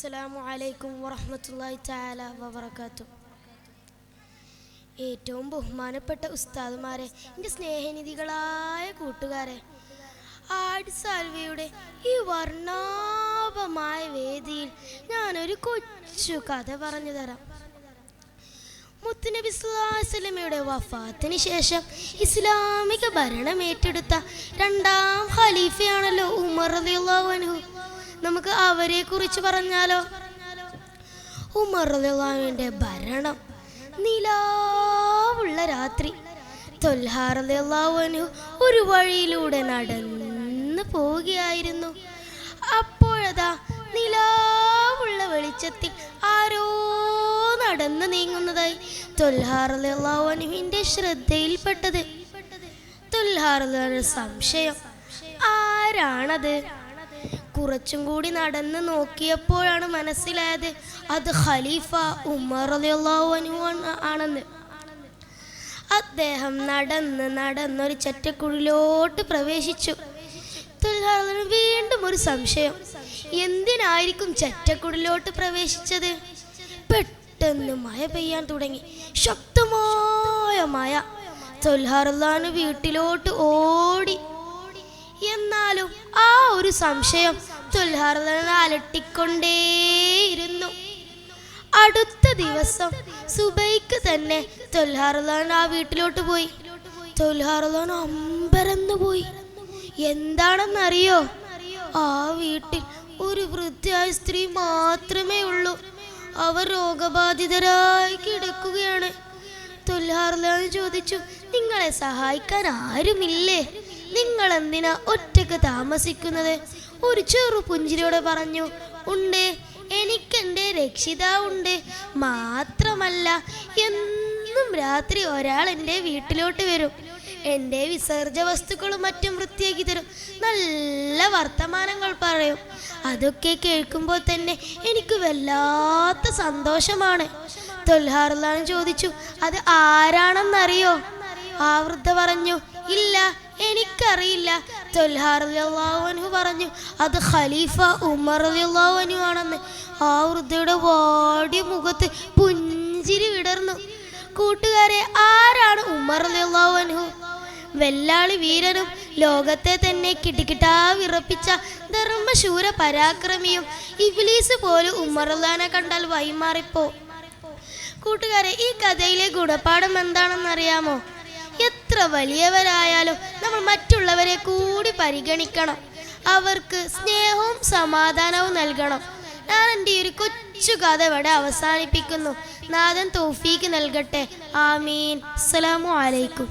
അസ്സലാമു അലൈക്കും വറഹ്മത്തുള്ളാഹി തആല വബറകാതുഹു. ഏറ്റവും ബഹുമാനപ്പെട്ട ഉസ്താദുമാരെ, എൻ്റെ സ്നേഹനിധികളായ കൂട്ടുകാരെ, ആഴ്സാൽവിയുടെ ഈ വർണ്ണാഭമായ വേദിയിൽ ഞാനൊരു കൊച്ചു കഥ പറഞ്ഞു തരാം. മുത്തുനബി സ്വല്ലല്ലാഹു അലൈഹി വസല്ലമയുടെ വഫാത്തിന് ശേഷം ഇസ്ലാമിക ഭരണം ഏറ്റെടുത്ത രണ്ടാം ഖലീഫയാണല്ലോ ഉമർ റളിയല്ലാഹു അൻഹു. നമുക്ക് അവരെ കുറിച്ച് പറഞ്ഞാലോ? ഉമർ റളിയല്ലാഹു അൻഹുവിൻ്റെ ഭരണം. നിലാവുള്ള രാത്രി ത്വൽഹാ റളിയല്ലാഹു അൻഹു ഒരു വഴിയിലൂടെ നടന്നു പോവുകയായിരുന്നു. അപ്പോഴതാ നിലാവുള്ള വെളിച്ചത്തിൽ ആരോ നടന്നു നീങ്ങുന്നതായി ത്വൽഹാ റളിയല്ലാഹു അൻഹുവിൻ്റെ ശ്രദ്ധയിൽപ്പെട്ടത്. ത്വൽഹാ റളിയല്ലാഹു അൻഹു സംശയം, ആരാണത്? കുറച്ചും കൂടി നടന്ന് നോക്കിയപ്പോഴാണ് മനസ്സിലായത് അത് ഖലീഫ ഉമർ റളിയല്ലാഹു അൻഹു ആണെന്ന്. അദ്ദേഹം നടന്നൊരു ചെറ്റക്കുഴിലോട്ട് പ്രവേശിച്ചു. വീണ്ടും ഒരു സംശയം, എന്തിനായിരിക്കും ചെറ്റക്കുഴിലോട്ട് പ്രവേശിച്ചത്? പെട്ടെന്ന് മഴ പെയ്യാൻ തുടങ്ങി, ശക്തമായ മഴ. ത്വൽഹാ റളിയല്ലാഹു അൻഹു വീട്ടിലോട്ട് ഓടി. എന്നാലും ആ ഒരു സംശയം ത്വൽഹാ റളിയല്ലാഹു അൻഹു അലട്ടിക്കൊണ്ടേയിരുന്നു. അടുത്ത ദിവസം സുബൈക്ക് തന്നെ ത്വൽഹാ റളിയല്ലാഹു അൻഹു ആ വീട്ടിലോട്ട് പോയി. ത്വൽഹാ റളിയല്ലാഹു അൻഹു അമ്പരന്നു പോയി. എന്താണെന്നറിയോ? ആ വീട്ടിൽ ഒരു വൃദ്ധയായ സ്ത്രീ മാത്രമേ ഉള്ളൂ. അവർ രോഗബാധിതരായി കിടക്കുകയാണ്. ത്വൽഹാ റളിയല്ലാഹു അൻഹു ചോദിച്ചു, നിങ്ങളെ സഹായിക്കാൻ ആരുമില്ലേ? നിങ്ങൾ എന്തിനാ ഒറ്റക്ക് താമസിക്കുന്നത്? ഒരു ചെറു പുഞ്ചിരിയോടെ പറഞ്ഞു, ഉണ്ട്, എനിക്കെൻ്റെ രക്ഷിതാവുണ്ട്. മാത്രമല്ല എന്നും രാത്രി ഒരാൾ എൻ്റെ വീട്ടിലോട്ട് വരും. എൻ്റെ വിസർജ വസ്തുക്കളും മറ്റും വൃത്തിയാക്കി തരും. നല്ല വർത്തമാനങ്ങൾ പറയും. അതൊക്കെ കേൾക്കുമ്പോൾ തന്നെ എനിക്ക് വല്ലാത്ത സന്തോഷമാണ്. ത്വൽഹാ റളിയല്ലാഹു അൻഹു ചോദിച്ചു, അത് ആരാണെന്നറിയോ? ആ വൃദ്ധ പറഞ്ഞു, ഇല്ല, എനിക്കറിയില്ല. ത്വൽഹാ റളിയല്ലാഹു അൻഹു പറഞ്ഞു, അത് ഖലീഫ ഉമർ റളിയല്ലാഹു അൻഹു ആണെന്ന്. ആ വൃദ്ധയുടെ വാടിയ മുഖത്ത് പുഞ്ചിരി വിടർന്നു. കൂട്ടുകാരെ, ആരാണ് ഉമർ റളിയല്ലാഹു അൻഹു? വെല്ലാളി വീരനും ലോകത്തെ തന്നെ കിട്ടിക്കിട്ടാ വിറപ്പിച്ച ധർമ്മശൂര പരാക്രമിയും. ഇബ്ലീസ് പോലും ഉമർ റളിയല്ലാഹു അൻഹുവിനെ കണ്ടാൽ വഴിമാറിപ്പോ. കൂട്ടുകാരെ, ഈ കഥയിലെ ഗുണപാഠം എന്താണെന്നറിയാമോ? എത്ര വലിയവരായാലും നമ്മൾ മറ്റുള്ളവരെ കൂടി പരിഗണിക്കണം. അവർക്ക് സ്നേഹവും സമാധാനവും നൽകണം. ഞാൻ എൻ്റെ ഒരു കൊച്ചു കഥ ഇവിടെ അവസാനിപ്പിക്കുന്നു. നാഥൻ തൗഫീക്ക് നൽകട്ടെ. ആമീൻ. അസ്സലാമു അലൈക്കും.